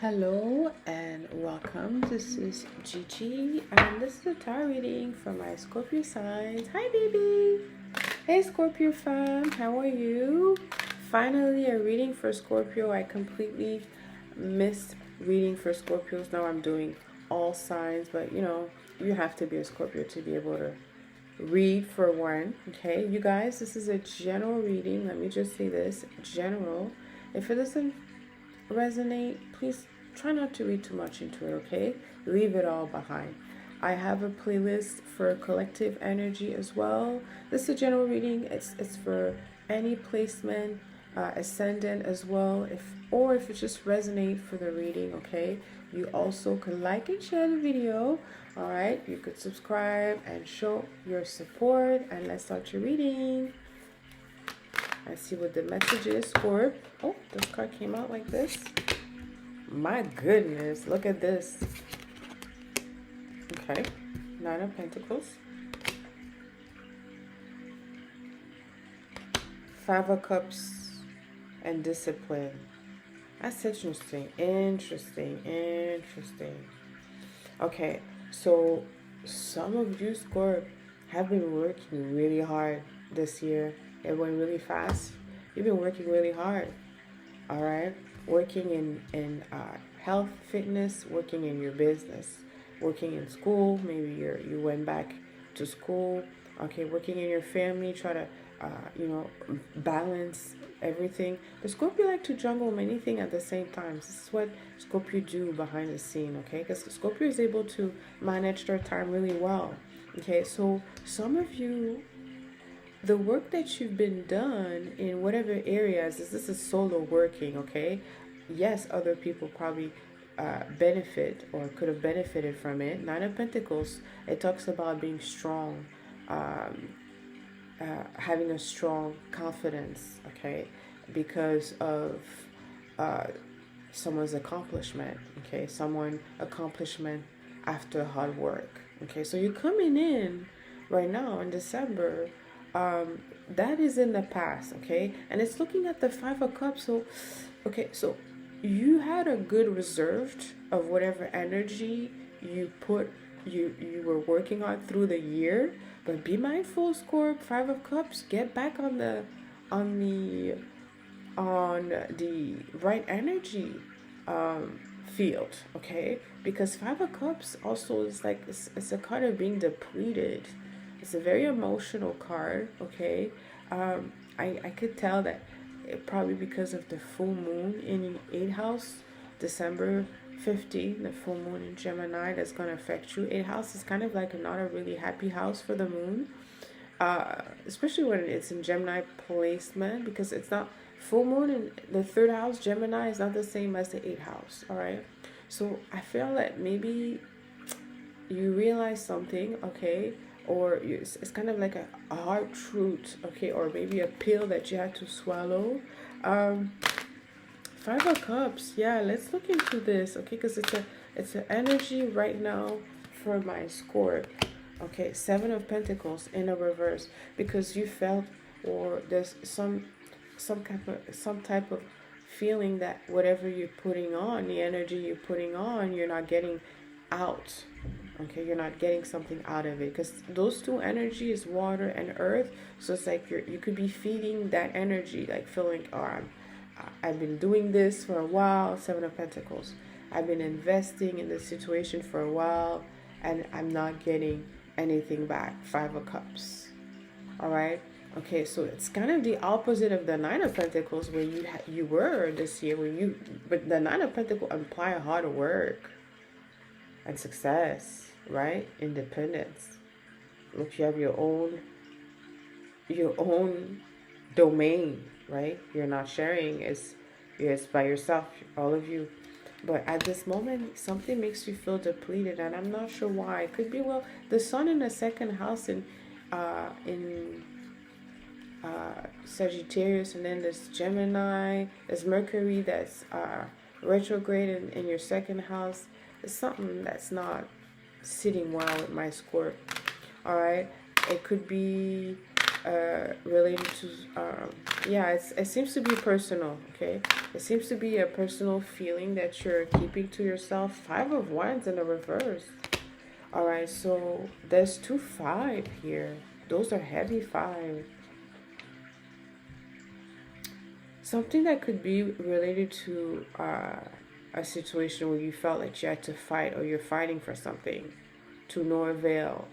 Hello and welcome. This is Gigi and this is a tarot reading for my Scorpio signs. Hi baby! Hey Scorpio fam, how are you? Finally a reading for Scorpio. I completely missed reading for Scorpios. Now I'm doing all signs, but you have to be a Scorpio to be able to read for one. Okay, you guys, this is a general reading. Let me just say this, general. If it doesn't resonate, please try not to read too much into it, okay? Leave it all behind. I have a playlist for collective energy as well. This is a general reading. It's for any placement, ascendant as well. If it just resonate for the reading, okay? You also can like and share the video. All right, you could subscribe and show your support. And let's start your reading. Let's see what the message is. Scorp. Oh, this card came out like this. My goodness, look at this. Okay, Nine of Pentacles. Five of Cups and discipline. That's interesting. Interesting. Okay, so some of you, Scorp, have been working really hard this year. It went really fast. You've been working really hard. All right, working in health, fitness, working in your business, working in school. Maybe you went back to school. Okay, working in your family. Try to balance everything. But Scorpio like to juggle many things at the same time. This is what Scorpio do behind the scene. Okay, because Scorpio is able to manage their time really well. Okay, so some of you, the work that you've been done in whatever areas, this is solo working, okay? Yes, other people probably benefit or could have benefited from it. Nine of Pentacles, it talks about being strong, having a strong confidence, okay? Because of someone's accomplishment, okay? Accomplishment after hard work, okay? So you're coming in right now in December. That is in the past, okay? And it's looking at the Five of Cups. So okay, so you had a good reserve of whatever energy you were working on through the year, but be mindful, Scorp. Five of Cups, get back on the right energy field, okay? Because Five of Cups also is like it's a card of being depleted. It's a very emotional card, okay? I could tell that probably because of the full moon in 8th house, December 15th, the full moon in Gemini, that's going to affect you. 8th house is kind of like not a really happy house for the moon, especially when it's in Gemini placement, because it's not full moon in the 3rd house. Gemini is not the same as the 8th house, all right? So I feel that maybe you realize something, okay? Or it's kind of like a hard truth, okay? Or maybe a pill that you had to swallow. Five of Cups, yeah, let's look into this, okay? Because it's an energy right now for my Scorp. Okay, Seven of Pentacles in a reverse, because you felt, or there's some type of feeling that whatever you're putting on, the energy you're putting on, you're not getting out. Okay, you're not getting something out of it, because those two energies, water and earth. So it's like you could be feeding that energy, like feeling, I've been doing this for a while. Seven of Pentacles, I've been investing in this situation for a while and I'm not getting anything back. Five of Cups. All right, okay, so it's kind of the opposite of the Nine of Pentacles, where you were this year, but the Nine of Pentacles imply hard work and success, right? Independence. Look, you have your own domain, right? You're not sharing. It's by yourself, all of you. But at this moment, something makes you feel depleted, and I'm not sure why. It could be, well, the sun in the 2nd house in Sagittarius, and then there's Gemini, there's Mercury that's retrograde in your 2nd house. It's something that's not sitting well with my Scorp. All right, it could be related to yeah, it seems to be personal. Okay, it seems to be a personal feeling that you're keeping to yourself. 5 of Wands in the reverse. All right, so there's 2 5 here. Those are heavy 5. Something that could be related to a situation where you felt like you had to fight, or you're fighting for something to no avail.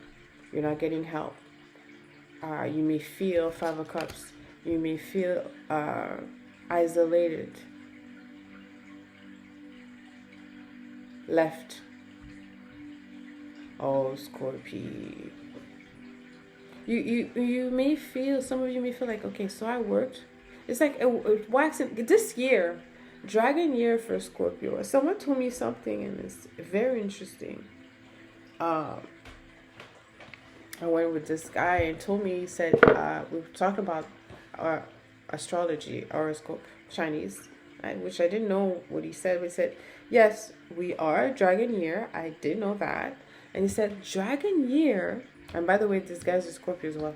You're not getting help. You may feel 5 of Cups. You may feel isolated, left. Oh, Scorpio. You may feel, some of you may feel like, okay, so I worked. It's like waxing this year, dragon year for Scorpio. Someone told me something, and it's very interesting. I went with this guy and told me, he said, we were talking about astrology, horoscope, Chinese, which I didn't know what he said. But he said, yes, we are dragon year. I did know that. And he said, dragon year, and by the way, this guy's a Scorpio as well.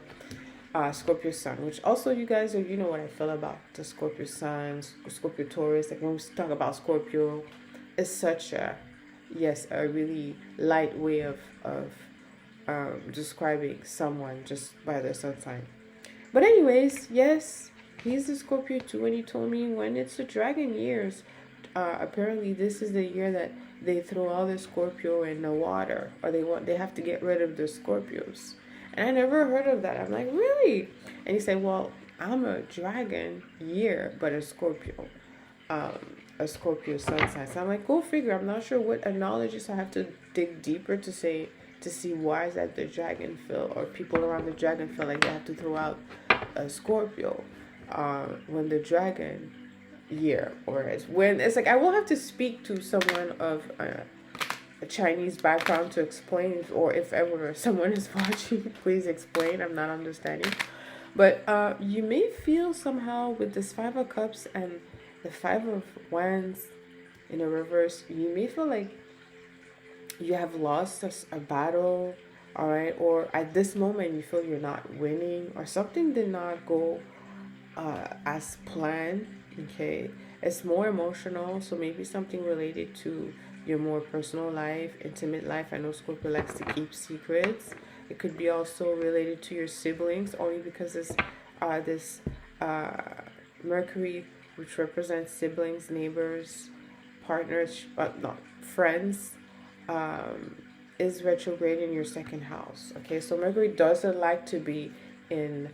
Scorpio sun, which also, you guys, you know what I feel about the Scorpio sun, Scorpio Taurus. Like when we talk about Scorpio, it's such a, yes, a really light way of describing someone just by their sun sign. But anyways, yes, he's a Scorpio too, and he told me when it's the dragon years, apparently this is the year that they throw all the Scorpio in the water, or they have to get rid of the Scorpios. And I never heard of that. I'm like, really? And he said, well, I'm a dragon year, but a Scorpio sun sign. So I'm like, go figure. I'm not sure what analogies. I have to dig deeper to see why is that the dragon feel, or people around the dragon feel like they have to throw out a Scorpio when the dragon year, or when it's like, I will have to speak to someone of a Chinese background to explain, or if ever someone is watching, please explain. I'm not understanding. But you may feel somehow with this 5 of Cups and the 5 of Wands in a reverse, you may feel like you have lost a battle, all right? Or at this moment, you feel you're not winning, or something did not go as planned, okay? It's more emotional, so maybe something related to your more personal life, intimate life. I know Scorpio likes to keep secrets. It could be also related to your siblings, only because this Mercury, which represents siblings, neighbors, partners, not friends, is retrograde in your 2nd house. Okay, so Mercury doesn't like to be in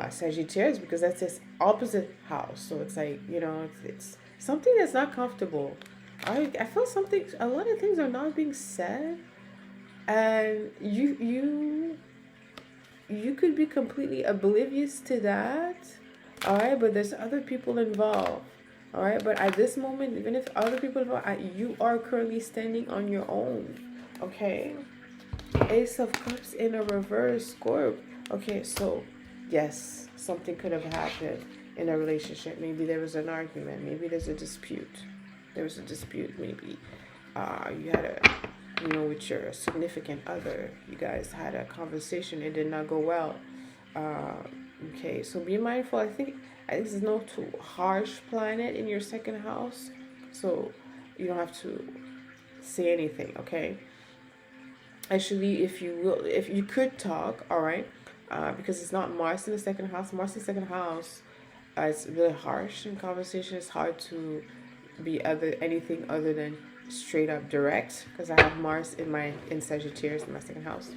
Sagittarius, because that's his opposite house. So it's like, you know, it's something that's not comfortable. I feel something, a lot of things are not being said, and you could be completely oblivious to that, all right? But there's other people involved, all right? But at this moment, even if other people involved, you are currently standing on your own, okay? Ace of Cups in a reverse, Scorp. Okay, so yes, something could have happened in a relationship. Maybe there was an argument. Maybe there's a dispute. There was a dispute. Maybe you had with your significant other, you guys had a conversation. It did not go well. Okay, so be mindful. I think this is no too harsh planet in your 2nd house, so you don't have to say anything. Okay. Actually, if you could talk, all right, because it's not Mars in the 2nd house. Mars in the 2nd house, it's really harsh in conversation. It's hard to be anything other than straight up direct, because I have Mars in Sagittarius in my 2nd house.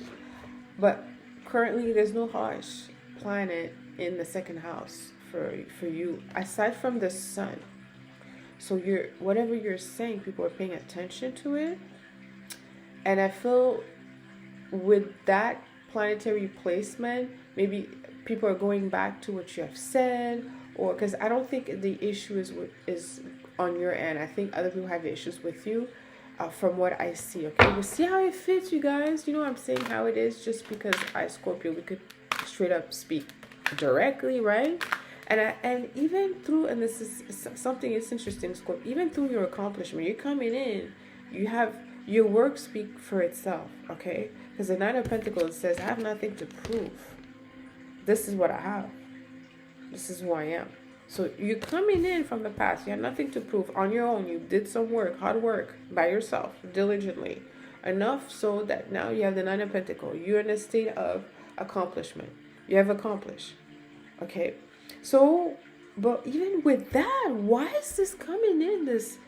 But currently, there's no harsh planet in the 2nd house for you, aside from the sun. So whatever you're saying, people are paying attention to it. And I feel with that planetary placement, maybe people are going back to what you have said, or because I don't think the issue is on your end. I think other people have issues with you, from what I see. Okay, we'll see how it fits, you guys. You know, I'm saying how it is just because Scorpio, we could straight up speak directly, right? And even through, and this is something that's interesting, Scorpio, even through your accomplishment, you're coming in, you have your work speak for itself, okay? Because the 9 of Pentacles says, I have nothing to prove. this is what I have. This is who I am. So you're coming in from the past. You have nothing to prove. On your own, you did some work, hard work, by yourself, diligently. Enough so that now you have the Nine of Pentacles. You're in a state of accomplishment. You have accomplished. Okay? So, but even with that, why is this coming in? This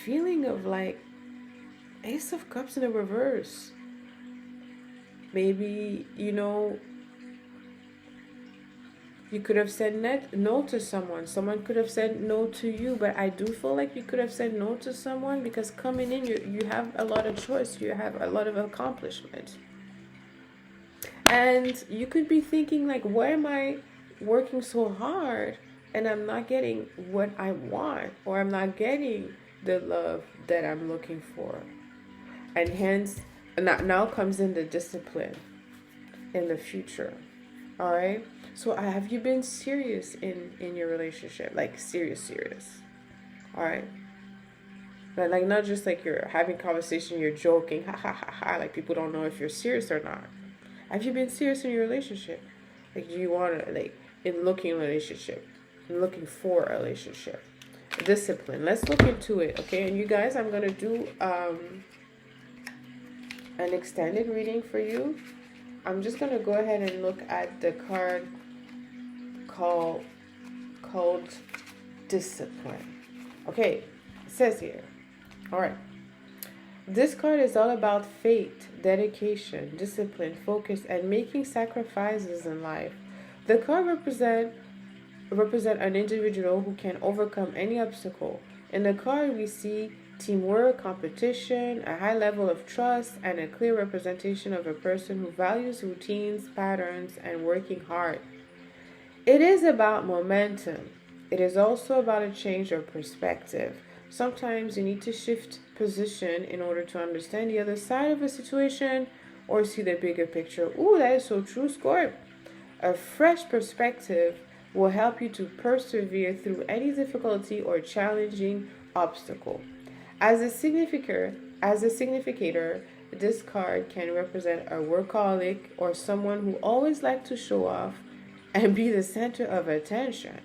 feeling of like Ace of Cups in the reverse. Maybe, you know, you could have said no to someone. Someone could have said no to you. But I do feel like you could have said no to someone because coming in, you have a lot of choice. You have a lot of accomplishment. And you could be thinking like, why am I working so hard and I'm not getting what I want? Or I'm not getting the love that I'm looking for. And hence, now comes in the discipline in the future. All right? So have you been serious in your relationship? Like serious. All right? But like not just like you're having conversation, you're joking, ha ha ha ha, like people don't know if you're serious or not. Have you been serious in your relationship? Like do you want to, like, in looking relationship, looking for a relationship? Discipline. Let's look into it, okay? And you guys, I'm going to do an extended reading for you. I'm just going to go ahead and look at the card called Discipline. Okay, it says here. All right. This card is all about faith, dedication, discipline, focus, and making sacrifices in life. The card represent an individual who can overcome any obstacle. In the card, we see teamwork, competition, a high level of trust, and a clear representation of a person who values routines, patterns, and working hard. It is about momentum. It is also about a change of perspective. Sometimes you need to shift position in order to understand the other side of a situation or see the bigger picture. Ooh, that is so true, Scorp. A fresh perspective will help you to persevere through any difficulty or challenging obstacle. As a significator, this card can represent a workaholic or someone who always likes to show off and be the center of attention.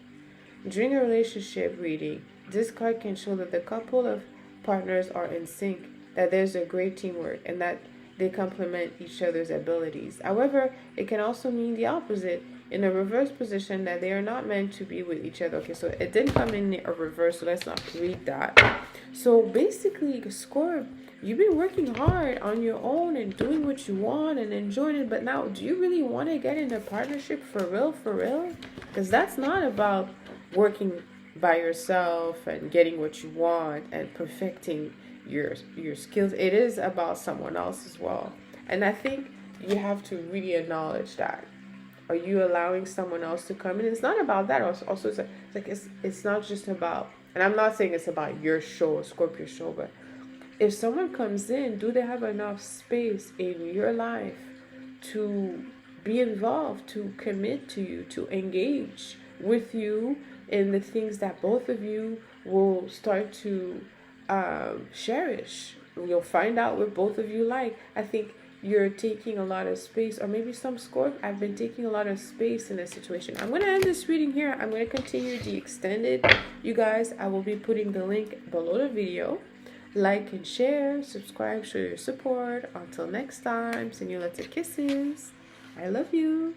During a relationship reading, this card can show that the couple of partners are in sync, that there's a great teamwork, and that they complement each other's abilities. However, it can also mean the opposite, in a reverse position, that they are not meant to be with each other. Okay, so it didn't come in a reverse, so let's not read that. So basically, Scorp, you've been working hard on your own and doing what you want and enjoying it, but now, do you really want to get in a partnership for real? Because that's not about working by yourself and getting what you want and perfecting your skills. It is about someone else as well. And I think you have to really acknowledge that. Are you allowing someone else to come in? It's not about that. Also, it's not just about, and I'm not saying it's about your show, Scorpio show, but if someone comes in, do they have enough space in your life to be involved, to commit to you, to engage with you in the things that both of you will start to cherish? You'll find out what both of you like. I think you're taking a lot of space, or maybe some Scorp, I've been taking a lot of space in this situation. I'm going to end this reading here. I'm going to continue the extended. You guys, I will be putting the link below the video. Like and share, subscribe, show your support. Until next time, send you lots of kisses. I love you.